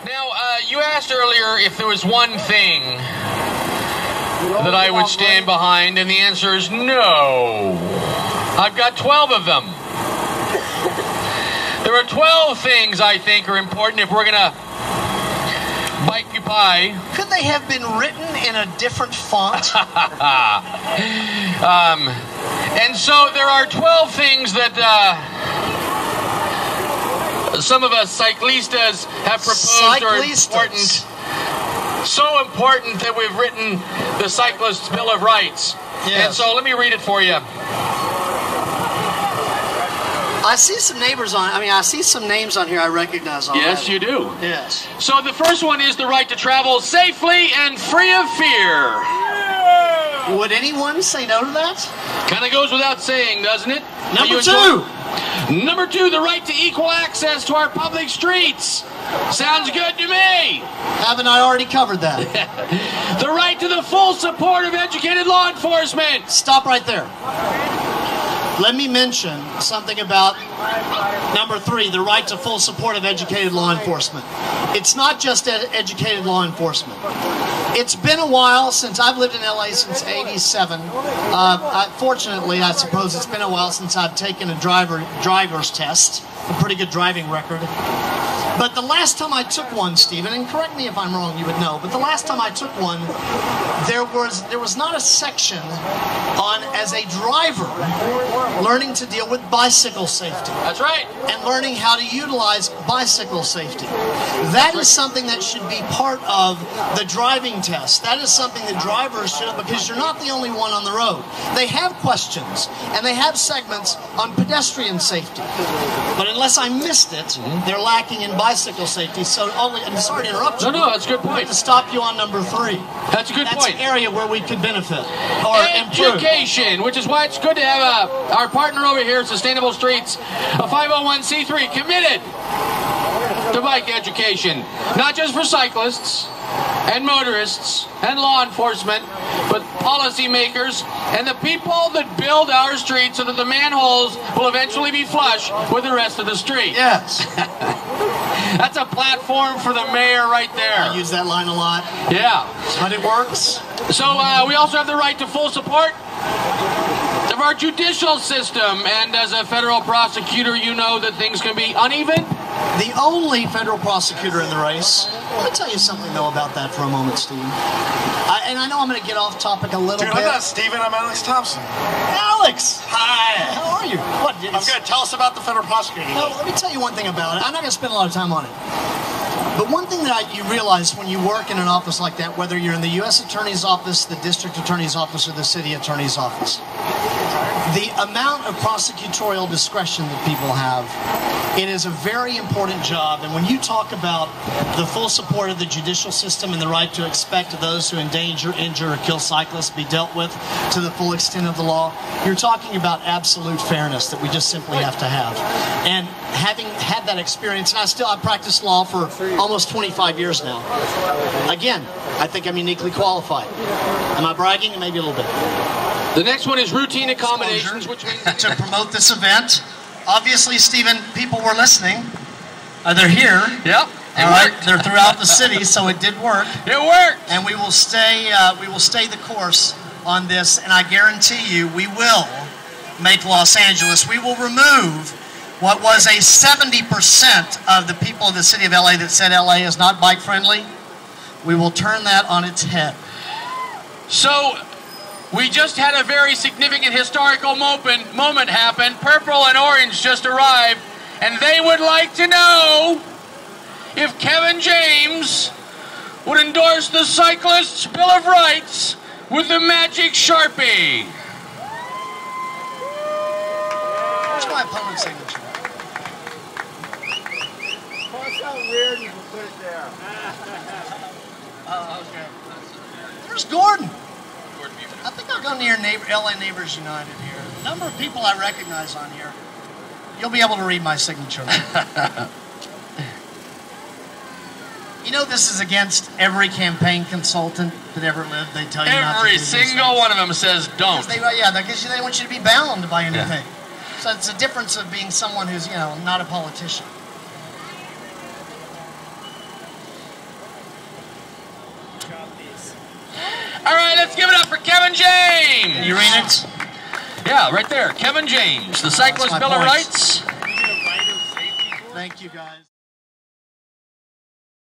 Now, you asked earlier if there was one thing that I would stand behind, and the answer is no. I've got 12 of them. There are 12 things I think are important if we're going to bike-upy. Could they have been written in a different font? And so there are 12 things that some of us cyclistas have proposed are important. So important that we've written the Cyclist's Bill of Rights. Yes. And so let me read it for you. I see some neighbors on. I see some names on here I recognize already. Yes, you do. Yes. So the first one is the right to travel safely and free of fear. Would anyone say no to that? Kind of goes without saying, doesn't it? Number two. Number two, the right to equal access to our public streets. Sounds good to me. Haven't I already covered that? The right to the full support of educated law enforcement. Stop right there. Let me mention something about number three, the right to full support of educated law enforcement. It's not just educated law enforcement. It's been a while since I've lived in LA since '87. Fortunately, I suppose it's been a while since I've taken a driver's test, a pretty good driving record. But the last time I took one, Stephen, and correct me if I'm wrong, you would know, but the last time I took one, there was not a section on, as a driver, learning to deal with bicycle safety. That's right. And learning how to utilize bicycle safety. That is something that should be part of the driving test. That is something that drivers should, because you're not the only one on the road. They have questions, and they have segments on pedestrian safety. But unless I missed it, they're lacking in bicycle safety. So, I'm sorry to interrupt you. No, that's a good point. I have to stop you on number three. That's a good point. That's an area where we could benefit or improve. Education, which is why it's good to have our partner over here, Sustainable Streets, a 501c3, committed to bike education, not just for cyclists and motorists and law enforcement, but policymakers and the people that build our streets so that the manholes will eventually be flush with the rest of the street. Yes. That's a platform for the mayor right there. I use that line a lot. Yeah. But it works. So we also have the right to full support of our judicial system, and as a federal prosecutor, you know that things can be uneven. The only federal prosecutor in the race. Let me tell you something, though, about that for a moment, Steve. And I know I'm going to get off topic a little bit. I'm not Steven, I'm Alex Thompson. Alex! Hi! How are you? What? I'm good. Tell us about the federal prosecutor. No, let me tell you one thing about it. I'm not going to spend a lot of time on it. But one thing that you realize when you work in an office like that, whether you're in the U.S. Attorney's Office, the District Attorney's Office, or the City Attorney's Office, the amount of prosecutorial discretion that people have, it is a very important job. And when you talk about the full support of the judicial system and the right to expect those who endanger, injure, or kill cyclists be dealt with to the full extent of the law, you're talking about absolute fairness that we just simply have to have. And having had that experience, and I've practiced law for almost 25 years now. Again, I think I'm uniquely qualified. Am I bragging? Maybe a little bit. The next one is routine accommodations, which means to promote this event. Obviously, Stephen, people were listening. They're here. Yep. All right, they're throughout the city, so it did work. It worked. And we will stay the course on this, and I guarantee you, we will make Los Angeles. We will remove what was a 70% of the people of the city of LA that said LA is not bike friendly. We will turn that on its head. So, we just had a very significant historical moment happen. Purple and orange just arrived, and they would like to know if Kevin James would endorse the Cyclist's Bill of Rights with the magic Sharpie. Where's my opponent's signature? Weird, you can put it there. Oh, okay. Where's Gordon? I think I'll go near LA Neighbors United here. The number of people I recognize on here, you'll be able to read my signature. You know, this is against every campaign consultant that ever lived. They tell you not to do Every single one of them says don't. They want you to be bound by anything. Yeah. So it's a difference of being someone who's, not a politician. All right, let's give it up for Kevin James. You read it? Yeah, right there. Kevin James, the Cyclist Bill of Rights. Thank you, guys.